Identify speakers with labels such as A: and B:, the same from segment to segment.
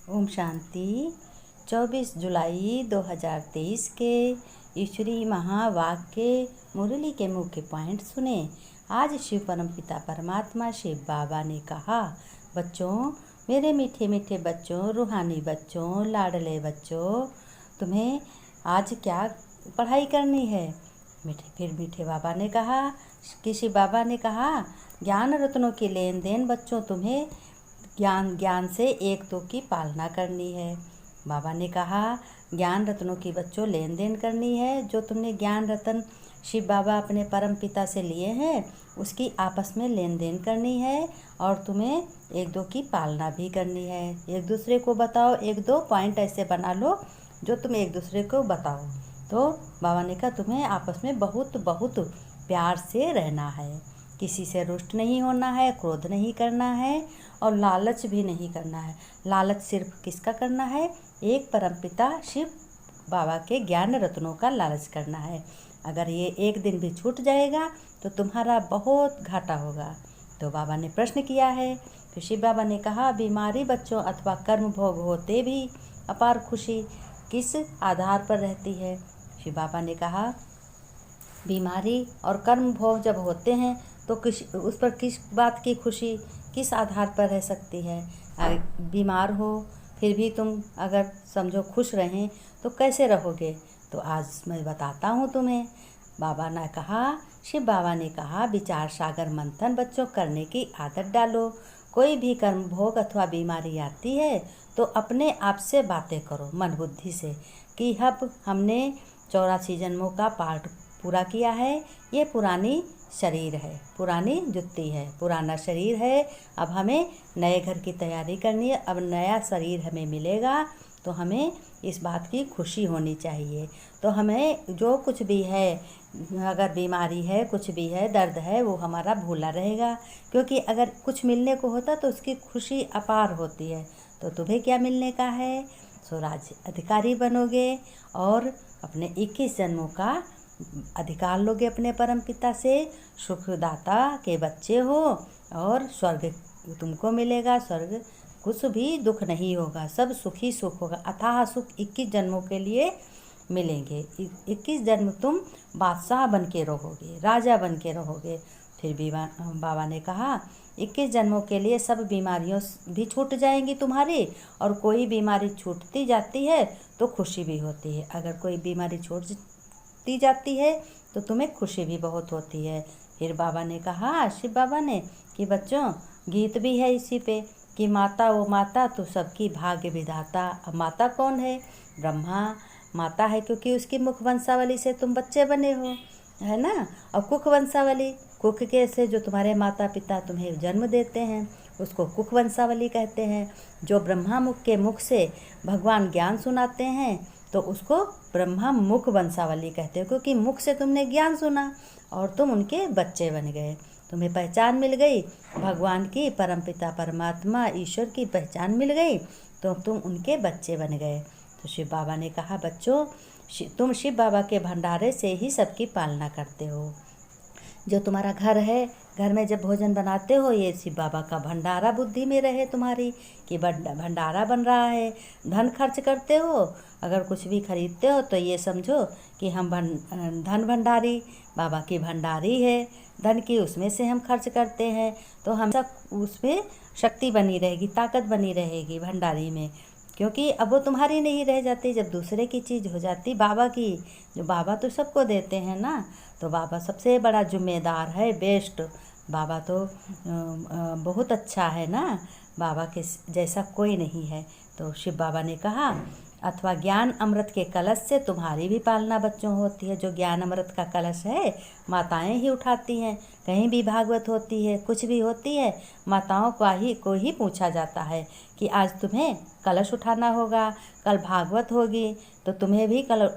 A: ओम शांति। 24 जुलाई 2023 के ईश्वरीय महावाक्य मुरली के मुख्य पॉइंट सुने। आज शिव परमपिता परमात्मा शिव बाबा ने कहा, बच्चों, मेरे मीठे मीठे बच्चों, रूहानी बच्चों, लाडले बच्चों, तुम्हें आज क्या पढ़ाई करनी है। फिर मीठे बाबा ने कहा कि शिव बाबा ने कहा, ज्ञान रत्नों की लेन देन बच्चों, तुम्हें ज्ञान से एक दो की पालना करनी है। बाबा ने कहा, ज्ञान रत्नों की बच्चों लेन देन करनी है। जो तुमने ज्ञान रत्न शिव बाबा अपने परम पिता से लिए हैं, उसकी आपस में लेन देन करनी है और तुम्हें एक दो की पालना भी करनी है। एक दूसरे को बताओ, एक दो पॉइंट ऐसे बना लो जो तुम एक दूसरे को बताओ। तो बाबा ने कहा, तुम्हें आपस में बहुत बहुत प्यार से रहना है। किसी से रुष्ट नहीं होना है, क्रोध नहीं करना है और लालच भी नहीं करना है। लालच सिर्फ किसका करना है? एक परमपिता शिव बाबा के ज्ञान रत्नों का लालच करना है। अगर ये एक दिन भी छूट जाएगा तो तुम्हारा बहुत घाटा होगा। तो बाबा ने प्रश्न किया है। फिर शिव बाबा ने कहा, बीमारी बच्चों अथवा कर्म भोग होते भी अपार खुशी किस आधार पर रहती है? शिव बाबा ने कहा, बीमारी और कर्म भोग जब होते हैं तो उस पर किस बात की खुशी किस आधार पर रह सकती है? बीमार हो फिर भी तुम अगर समझो खुश रहें तो कैसे रहोगे? तो आज मैं बताता हूँ तुम्हें। बाबा ने कहा, शिव बाबा ने कहा, विचार सागर मंथन बच्चों करने की आदत डालो। कोई भी कर्म भोग अथवा बीमारी आती है तो अपने आप से बातें करो, मन बुद्धि से, कि अब हमने 84 जन्मों का पाठ पूरा किया है। ये पुरानी शरीर है, पुरानी जुत्ती है, पुराना शरीर है। अब हमें नए घर की तैयारी करनी है। अब नया शरीर हमें मिलेगा तो हमें इस बात की खुशी होनी चाहिए। तो हमें जो कुछ भी है, अगर बीमारी है, कुछ भी है, दर्द है, वो हमारा भूला रहेगा। क्योंकि अगर कुछ मिलने को होता तो उसकी खुशी अपार होती है। तो तुम्हें क्या मिलने का है? स्वराज्य अधिकारी बनोगे और अपने 21 जन्मों का अधिकार लोगे अपने परम पिता से। सुखदाता के बच्चे हो और स्वर्ग तुमको मिलेगा। स्वर्ग कुछ भी दुख नहीं होगा, सब सुख ही सुख होगा। अथाह सुख 21 जन्मों के लिए मिलेंगे। 21 जन्म तुम बादशाह बन के रहोगे, राजा बन के रहोगे। फिर भी बाबा ने कहा, 21 जन्मों के लिए सब बीमारियों भी छूट जाएंगी तुम्हारी। और कोई बीमारी छूटती जाती है तो खुशी भी होती है। अगर कोई बीमारी छूटती जाती है तो तुम्हें खुशी भी बहुत होती है। फिर बाबा ने कहा, शिव बाबा ने, कि बच्चों, गीत भी है इसी पे, कि माता वो माता तो सबकी भाग्य विधाता। अब माता कौन है? ब्रह्मा माता है, क्योंकि उसकी मुख वंशावली से तुम बच्चे बने हो, है ना। और कुख वंशावली, कुख के से जो तुम्हारे माता पिता तुम्हें जन्म देते हैं उसको कुख वंशावली कहते हैं। जो ब्रह्मा मुख के मुख से भगवान ज्ञान सुनाते हैं तो उसको ब्रह्मा मुख वंशावली कहते हो, क्योंकि मुख से तुमने ज्ञान सुना और तुम उनके बच्चे बन गए। तुम्हें पहचान मिल गई भगवान की, परमपिता परमात्मा ईश्वर की पहचान मिल गई तो तुम उनके बच्चे बन गए। तो शिव बाबा ने कहा, बच्चों, तुम शिव बाबा के भंडारे से ही सबकी पालना करते हो। जो तुम्हारा घर है, घर में जब भोजन बनाते हो, ये शिव बाबा का भंडारा बुद्धि में रहे तुम्हारी, कि भंडारा बन रहा है। धन खर्च करते हो, अगर कुछ भी खरीदते हो तो ये समझो कि हम धन भंडारी, बाबा की भंडारी है धन की, उसमें से हम खर्च करते हैं। तो हम सब उसमें शक्ति बनी रहेगी, ताकत बनी रहेगी भंडारी में। क्योंकि अब वो तुम्हारी नहीं रह जाती, जब दूसरे की चीज़ हो जाती बाबा की, जो बाबा तो सबको देते हैं ना। तो बाबा सबसे बड़ा जिम्मेदार है, बेस्ट। बाबा तो बहुत अच्छा है ना, बाबा के जैसा कोई नहीं है। तो शिव बाबा ने कहा, अथवा ज्ञान अमृत के कलश से तुम्हारी भी पालना बच्चों होती है। जो ज्ञान अमृत का कलश है माताएं ही उठाती हैं। कहीं भी भागवत होती है, कुछ भी होती है, माताओं को ही पूछा जाता है कि आज तुम्हें कलश उठाना होगा, कल भागवत होगी तो तुम्हें भी कल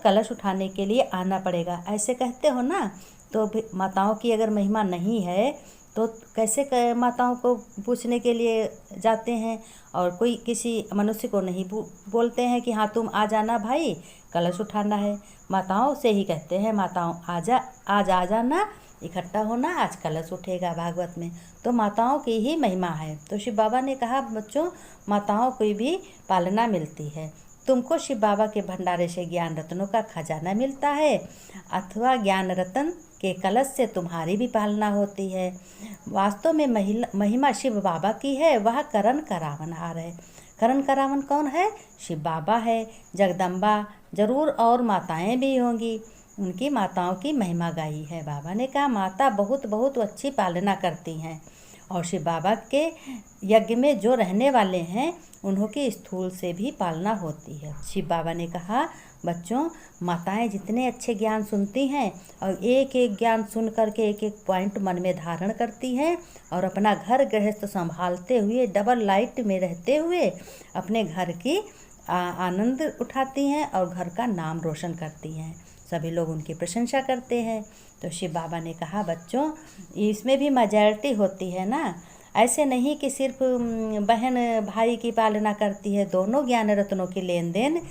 A: कलश उठाने के लिए आना पड़ेगा, ऐसे कहते हो ना। तो माताओं की अगर महिमा नहीं है तो कैसे माताओं को पूछने के लिए जाते हैं। और कोई किसी मनुष्य को नहीं बोलते हैं कि हाँ तुम आ जाना भाई, कलश उठाना है। माताओं से ही कहते हैं, माताओं आज आ जाना इकट्ठा होना, आज कलश उठेगा भागवत में। तो माताओं की ही महिमा है। तो शिव बाबा ने कहा बच्चों, माताओं को भी पालना मिलती है। तुमको शिव बाबा के भंडारे से ज्ञान रत्नों का खजाना मिलता है, अथवा ज्ञान रत्न के कलश से तुम्हारी भी पालना होती है। वास्तव में महिमा शिव बाबा की है, वह करण करावनहार है। करण करावन कौन है? शिव बाबा है। जगदम्बा जरूर और माताएं भी होंगी, उनकी माताओं की महिमा गाई है। बाबा ने कहा माता बहुत बहुत अच्छी पालना करती हैं, और शिव बाबा के यज्ञ में जो रहने वाले हैं उन्हों की स्थूल से भी पालना होती है। शिव बाबा ने कहा बच्चों, माताएं जितने अच्छे ज्ञान सुनती हैं और एक एक ज्ञान सुन करके एक एक पॉइंट मन में धारण करती हैं और अपना घर गृहस्थ संभालते हुए, डबल लाइट में रहते हुए अपने घर की आनंद उठाती हैं और घर का नाम रोशन करती हैं। सभी लोग उनकी प्रशंसा करते हैं। तो शिव बाबा ने कहा बच्चों, इसमें भी मेजॉरिटी होती है ना, ऐसे नहीं कि सिर्फ बहन भाई की पालना करती है। दोनों ज्ञान रत्नों के लेन देन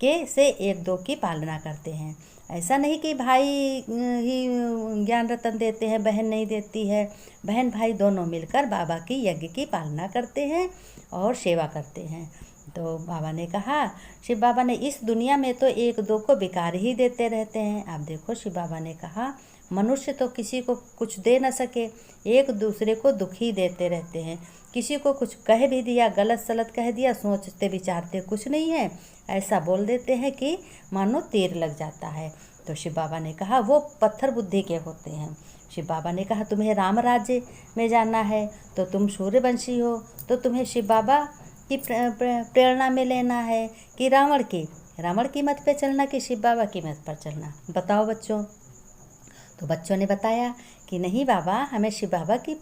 A: के से एक दो की पालना करते हैं। ऐसा नहीं कि भाई ही ज्ञान रत्न देते हैं, बहन नहीं देती है। बहन भाई दोनों मिलकर बाबा की यज्ञ की पालना करते हैं और सेवा करते हैं। तो बाबा ने कहा, शिव बाबा ने इस दुनिया में तो एक दो को विकार ही देते रहते हैं। आप देखो, शिव बाबा ने कहा मनुष्य तो किसी को कुछ दे न सके, एक दूसरे को दुख ही देते रहते हैं। किसी को कुछ कह भी दिया, गलत सलत कह दिया, सोचते विचारते कुछ नहीं है, ऐसा बोल देते हैं कि मानो तीर लग जाता है। तो शिव बाबा ने कहा वो पत्थर बुद्धि के होते हैं। शिव बाबा ने कहा तुम्हें राम राज्य में जाना है तो तुम सूर्यवंशी हो, तो तुम्हें शिव बाबा की प्रेरणा में लेना है कि रावण की मत पे चलना कि शिव बाबा की मत पर चलना? बताओ बच्चों। तो बच्चों ने बताया कि नहीं बाबा, हमें शिव बाबा की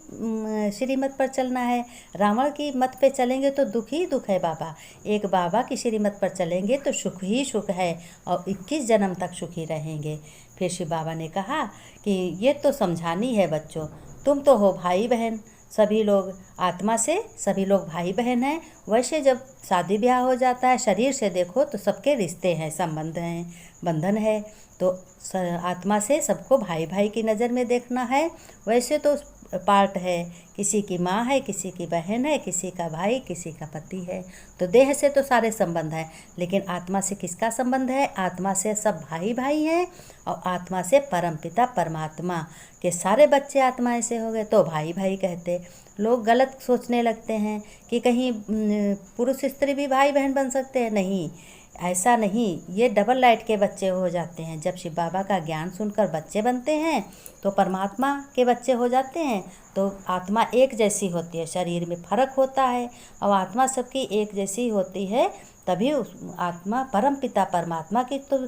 A: श्रीमत पर चलना है। रावण की मत पे चलेंगे तो दुख ही दुख है बाबा। एक बाबा की श्रीमत पर चलेंगे तो सुख ही सुख है और 21 जन्म तक सुखी रहेंगे। फिर शिव बाबा ने कहा कि ये तो समझानी है बच्चों, तुम तो हो भाई बहन, सभी लोग आत्मा से सभी लोग भाई बहन हैं। वैसे जब शादी ब्याह हो जाता है, शरीर से देखो तो सबके रिश्ते हैं, संबंध हैं, बंधन है। तो आत्मा से सबको भाई भाई की नज़र में देखना है। वैसे तो पार्ट है, किसी की माँ है, किसी की बहन है, किसी का भाई, किसी का पति है। तो देह से तो सारे संबंध हैं, लेकिन आत्मा से किसका संबंध है? आत्मा से सब भाई भाई हैं, और आत्मा से परमपिता परमात्मा के सारे बच्चे आत्मा से हो गए तो भाई भाई कहते। लोग गलत सोचने लगते हैं कि कहीं पुरुष स्त्री भी भाई बहन बन सकते हैं। नहीं, ऐसा नहीं, ये डबल लाइट के बच्चे हो जाते हैं। जब शिव बाबा का ज्ञान सुनकर बच्चे बनते हैं तो परमात्मा के बच्चे हो जाते हैं। तो आत्मा एक जैसी होती है, शरीर में फर्क होता है और आत्मा सबकी एक जैसी होती है, तभी उस आत्मा परम पिता परमात्मा की तो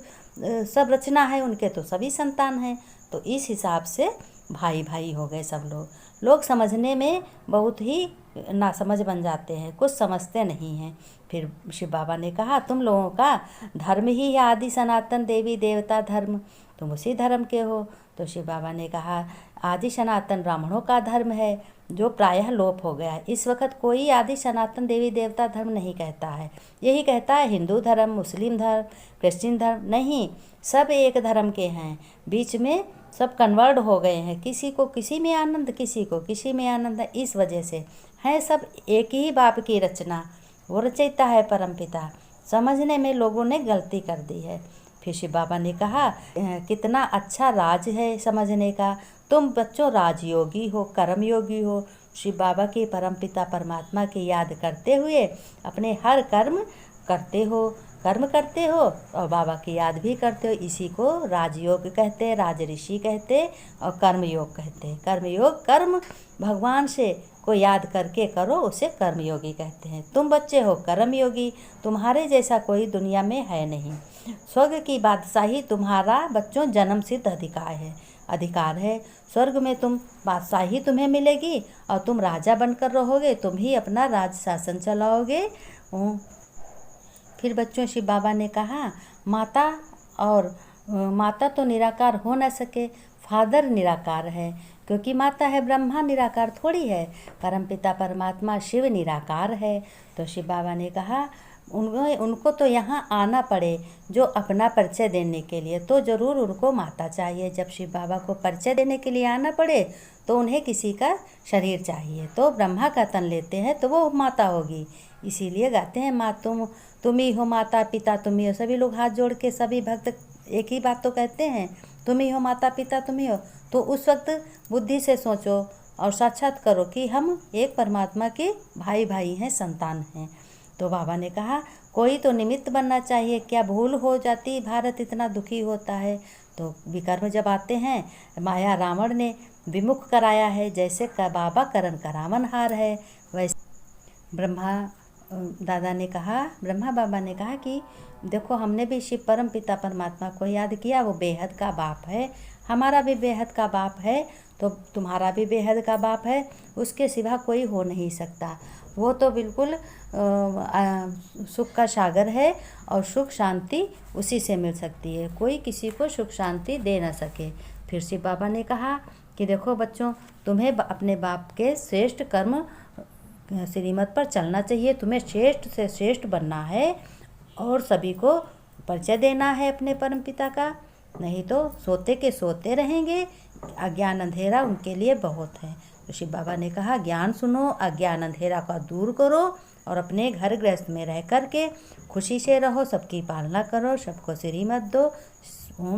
A: सब रचना है, उनके तो सभी संतान हैं। तो इस हिसाब से भाई भाई हो गए सब लोग समझने में बहुत ही नासमझ बन जाते हैं, कुछ समझते नहीं हैं। फिर शिव बाबा ने कहा तुम लोगों का धर्म ही है आदि सनातन देवी देवता धर्म, तुम उसी धर्म के हो। तो शिव बाबा ने कहा आदि सनातन ब्राह्मणों का धर्म है, जो प्रायः लोप हो गया है। इस वक्त कोई आदि सनातन देवी देवता धर्म नहीं कहता है, यही कहता है हिंदू धर्म, मुस्लिम धर्म, क्रिश्चियन धर्म। नहीं, सब एक धर्म के हैं, बीच में सब कन्वर्ट हो गए हैं। किसी को किसी में आनंद, किसी को किसी में आनंद है। इस वजह से है सब एक ही बाप की रचना, वो रचयिता है परमपिता। समझने में लोगों ने गलती कर दी है। फिर शिव बाबा ने कहा कितना अच्छा राज है समझने का, तुम बच्चों राजयोगी हो, कर्मयोगी हो। शिव बाबा के परमपिता परमात्मा की याद करते हुए अपने हर कर्म करते हो और बाबा की याद भी करते हो। इसी को राजयोग कहते, राज ऋषि कहते और कर्मयोग कहते। कर्मयोग, कर्म भगवान से को याद करके करो, उसे कर्मयोगी कहते हैं। तुम बच्चे हो कर्मयोगी, तुम्हारे जैसा कोई दुनिया में है नहीं। स्वर्ग की बादशाही तुम्हारा बच्चों जन्म सिद्ध अधिकार है। स्वर्ग में तुम बादशाही तुम्हें मिलेगी और तुम राजा बनकर रहोगे, तुम ही अपना राज शासन चलाओगे। फिर बच्चों शिव बाबा ने कहा माता तो निराकार हो न सके, फादर निराकार है। क्योंकि माता है ब्रह्मा निराकार थोड़ी है, परमपिता परमात्मा शिव निराकार है। तो शिव बाबा ने कहा उनको तो यहाँ आना पड़े जो अपना परिचय देने के लिए, तो ज़रूर उनको माता चाहिए। जब शिव बाबा को परिचय देने के लिए आना पड़े तो उन्हें किसी का शरीर चाहिए, तो ब्रह्मा का तन लेते हैं तो वो माता होगी। इसीलिए गाते हैं माँ तुम ही हो माता पिता तुम ही हो। सभी लोग हाथ जोड़ के सभी भक्त एक ही बात तो कहते हैं, तुम ही हो माता पिता तुम ही हो। तो उस वक्त बुद्धि से सोचो और साक्षात करो कि हम एक परमात्मा के भाई भाई हैं, संतान हैं। तो बाबा ने कहा कोई तो निमित्त बनना चाहिए, क्या भूल हो जाती भारत इतना दुखी होता है। तो विकर्म जब आते हैं, माया रावण ने विमुख कराया है, जैसे बाबा करण करावन हार है, वैसे ब्रह्मा बाबा ने कहा कि देखो हमने भी शिव परम पिता परमात्मा को याद किया, वो बेहद का बाप है, हमारा भी बेहद का बाप है, तो तुम्हारा भी बेहद का बाप है, उसके सिवा कोई हो नहीं सकता। वो तो बिल्कुल सुख का सागर है और सुख शांति उसी से मिल सकती है, कोई किसी को सुख शांति दे ना सके। फिर शिव बाबा ने कहा कि देखो बच्चों, तुम्हें अपने बाप के श्रेष्ठ कर्म श्रीमत पर चलना चाहिए, तुम्हें श्रेष्ठ से श्रेष्ठ बनना है और सभी को परिचय देना है अपने परमपिता का, नहीं तो सोते के सोते रहेंगे, अज्ञान अंधेरा उनके लिए बहुत है। तो शिव बाबा ने कहा ज्ञान सुनो, अज्ञान अंधेरा का दूर करो और अपने घर गृहस्थ में रह कर के खुशी से रहो, सबकी पालना करो, सबको श्रीमत दो,